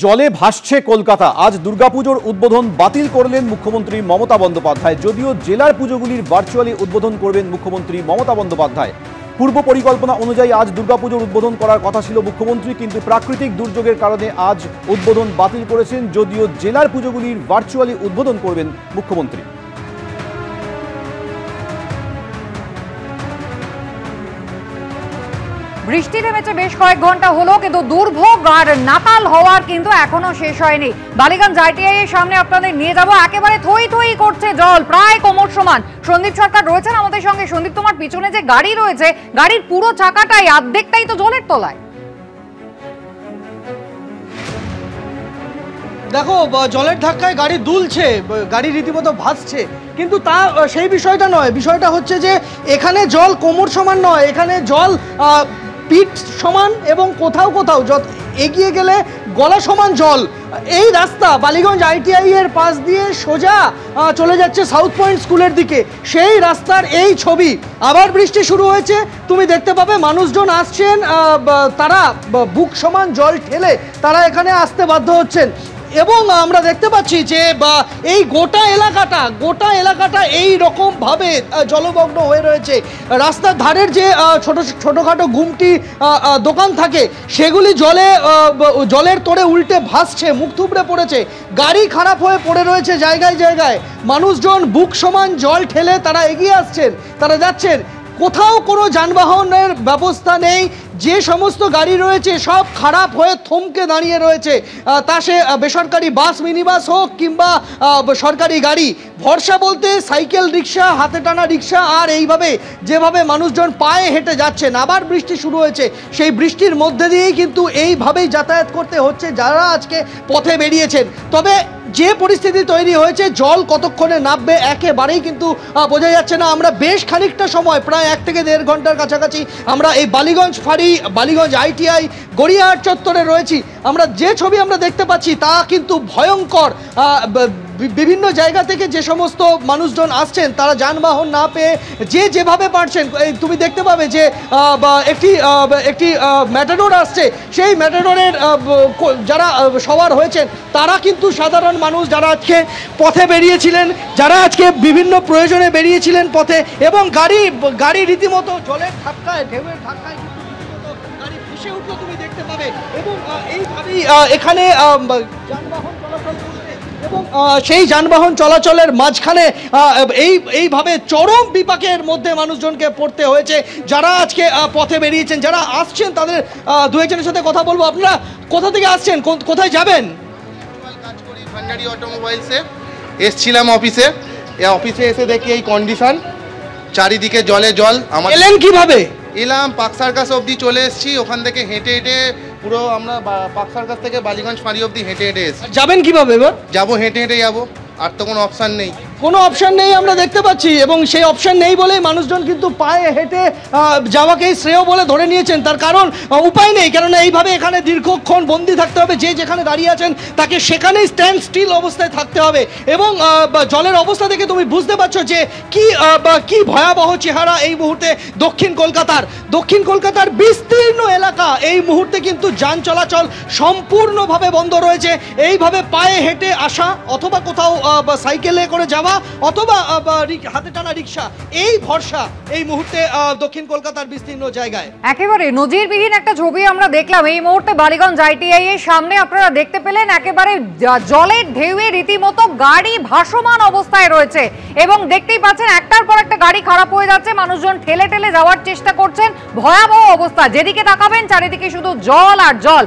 জলে ভাসছে কলকাতা। আজ দুর্গাপুজোর উদ্বোধন বাতিল করলেন মুখ্যমন্ত্রী মমতা বন্দ্যোপাধ্যায়। যদিও জেলার পুজোগুলির ভার্চুয়ালি উদ্বোধন করবেন মুখ্যমন্ত্রী মমতা বন্দ্যোপাধ্যায়। পূর্ব পরিকল্পনা অনুযায়ী আজ দুর্গাপুজোর উদ্বোধন করার কথা ছিল মুখ্যমন্ত্রী, কিন্তু প্রাকৃতিক দুর্যোগের কারণে আজ উদ্বোধন বাতিল করেছেন। যদিও জেলার পুজোগুলির ভার্চুয়ালি উদ্বোধন করবেন মুখ্যমন্ত্রী। বৃষ্টি নেমেছে বেশ কয়েক ঘন্টা হলো, কিন্তু দুর্ভোগ আর নাকাল হওয়ার কিন্তু এখনো শেষ হয়নি। বালিগঞ্জ আইটিআই এর সামনে আপনাদের নিয়ে যাব। একেবারে থই থই করছে জল, প্রায় কোমর সমান। সন্দীপ সরকার রয়েছেন আমাদের সঙ্গে। সন্দীপ, তোমার পিছনে যে গাড়ি রয়েছে, গাড়ির পুরো চাকাটাই অর্ধেকটাই তো জলের তলায়। দেখো, জলের ধাক্কায় গাড়ি দুলছে, গাড়ি রীতিমতো ভাসছে, কিন্তু তা সেই বিষয়টা নয়। বিষয়টা হচ্ছে যে এখানে জল কোমর সমান নয়, এখানে জল পিঠ সমান এবং কোথাও কোথাও এগিয়ে গেলে গলা সমান জল। এই রাস্তা বালিগঞ্জ আইটিআই এর পাশ দিয়ে সোজা চলে যাচ্ছে সাউথ পয়েন্ট স্কুলের দিকে। সেই রাস্তার এই ছবি। আবার বৃষ্টি শুরু হয়েছে, তুমি দেখতে পাবে মানুষজন আসছেন, তারা বুক সমান জল ঠেলে তারা এখানে আসতে বাধ্য হচ্ছেন। এবং আমরা দেখতে পাচ্ছি যে এই গোটা এলাকাটা এই রকমভাবে জলমগ্ন হয়ে রয়েছে। রাস্তার ধারের যে ছোটোখাটো গুমটি দোকান থাকে, সেগুলি জলের তোড়ে উল্টে ভাসছে, মুখ থুবড়ে পড়েছে। গাড়ি খারাপ হয়ে পড়ে রয়েছে জায়গায় জায়গায়। মানুষজন বুক সমান জল ঠেলে তারা এগিয়ে আসছেন, তারা যাচ্ছেন। কোথাও কোনো যানবাহনের ব্যবস্থা নেই। যে সমস্ত গাড়ি রয়েছে সব খারাপ হয়ে থমকে দাঁড়িয়ে রয়েছে, তা সে বেসরকারি বাস, মিনি বাস হোক কিংবা সরকারি গাড়ি। ভরসা বলতে সাইকেল, রিক্সা, হাতে টানা রিক্সা, আর এইভাবে যেভাবে মানুষজন পায়ে হেঁটে যাচ্ছেন। আবার বৃষ্টি শুরু হয়েছে, সেই বৃষ্টির মধ্যে দিয়েই কিন্তু এইভাবেই যাতায়াত করতে হচ্ছে যারা আজকে পথে বেরিয়েছেন। তবে যে পরিস্থিতি তৈরি হয়েছে, জল কতক্ষণে নামবে একেবারেই কিন্তু বোঝা যাচ্ছে না। আমরা বেশ খানিকটা সময়, প্রায় 1 থেকে 1.5 ঘন্টার কাছাকাছি আমরা এই বালিগঞ্জ আইটিআই গড়িয়াহাট চত্বরে রয়েছি। আমরা যে ছবি আমরা দেখতে পাচ্ছি তা কিন্তু ভয়ঙ্কর। বিভিন্ন জায়গা থেকে যে সমস্ত মানুষজন আসছেন, তারা যানবাহন না পেয়ে যেভাবে পারছেন, তুমি দেখতে পাবে যে একটি ম্যাটাডোর আসছে। সেই ম্যাটাডোরের যারা সওয়ার হয়েছেন তারা কিন্তু সাধারণ মানুষ, যারা আজকে পথে বেরিয়েছিলেন, যারা আজকে বিভিন্ন প্রয়োজনে বেরিয়েছিলেন পথে। এবং গাড়ি রীতিমতো জলের ধাক্কায়, ঢেউয়ের ধাক্কায় গাড়ি ভেসে উঠলো, তুমি দেখতে পাবে। এবং এইভাবেই এখানে যানবাহন চলাচল করবে, এবং সেই যানবাহন চলাচলের মাঝখানে এইভাবে চরম বিপাকের মধ্যে মানুষজনকে পড়তে হয়েছে যারা আজকে পথে বেরিয়েছেন। যারা আসছেন তাদের দু একজনের সাথে কথা বলবো। আপনারা কোথা থেকে আসছেন, কোথায় যাবেন? কাজ করি ভান্ডারি অটোমোবাইলসে। এসছিলাম অফিসে এসে দেখি এই কন্ডিশন, চারিদিকে জলে জল। আমার এলেন কিভাবে? এলাম পার্ক সার্কাস অবধি চলে এসেছি, ওখান থেকে হেঁটে পুরো আমরা পার্ক সার্কাস থেকে বালিগঞ্জ ফাঁড়ি অবধি হেঁটে এসেছি। যাবেন কিভাবে এবার? যাবো হেঁটে যাবো, আর তো কোনো অপশান নেই। কোনো অপশান নেই আমরা দেখতে পাচ্ছি, এবং সেই অপশান নেই বলেই মানুষজন কিন্তু পায়ে হেঁটে যাওয়াকেই শ্রেয় বলে ধরে নিয়েছেন। তার কারণ উপায় নেই, কেননা এইভাবে এখানে দীর্ঘক্ষণ বন্দি থাকতে হবে। যেখানে দাঁড়িয়ে আছেন তাকে সেখানেই স্ট্যান্ড স্টিল অবস্থায় থাকতে হবে। এবং জলের অবস্থা থেকে তুমি বুঝতে পারছো যে কি ভয়াবহ চেহারা এই মুহূর্তে দক্ষিণ কলকাতার বিস্তীর্ণ এলাকা। এই মুহূর্তে কিন্তু যান চলাচল সম্পূর্ণভাবে বন্ধ রয়েছে। এইভাবে পায়ে হেঁটে আসা, অথবা কোথাও সাইকেলে করে যাওয়া, অথবা হাতে টানা রিক্সা, এই ভরসা এই মুহূর্তে দক্ষিণ কলকাতার বিস্তীর্ণ জায়গায়। একেবারে নজিরবিহীন একটা ছবি আমরা দেখলাম এই মুহূর্তে বালিগঞ্জ আইটিআই এর সামনে। আপনারা দেখতে পেলেন একেবারে জলের ঢেউয়ে রীতিমতো গাড়ি ভাসমান অবস্থায় রয়েছে, এবং দেখতেই পাচ্ছেন একটার পর একটা গাড়ি খারাপ হয়ে যাচ্ছে। মানুষজন ঠেলে ঠেলে যাওয়ার চেষ্টা করছেন। ভয়াবহ অবস্থা, যেদিকে তাকাবেন চারিদিকে শুধু জল আর জল।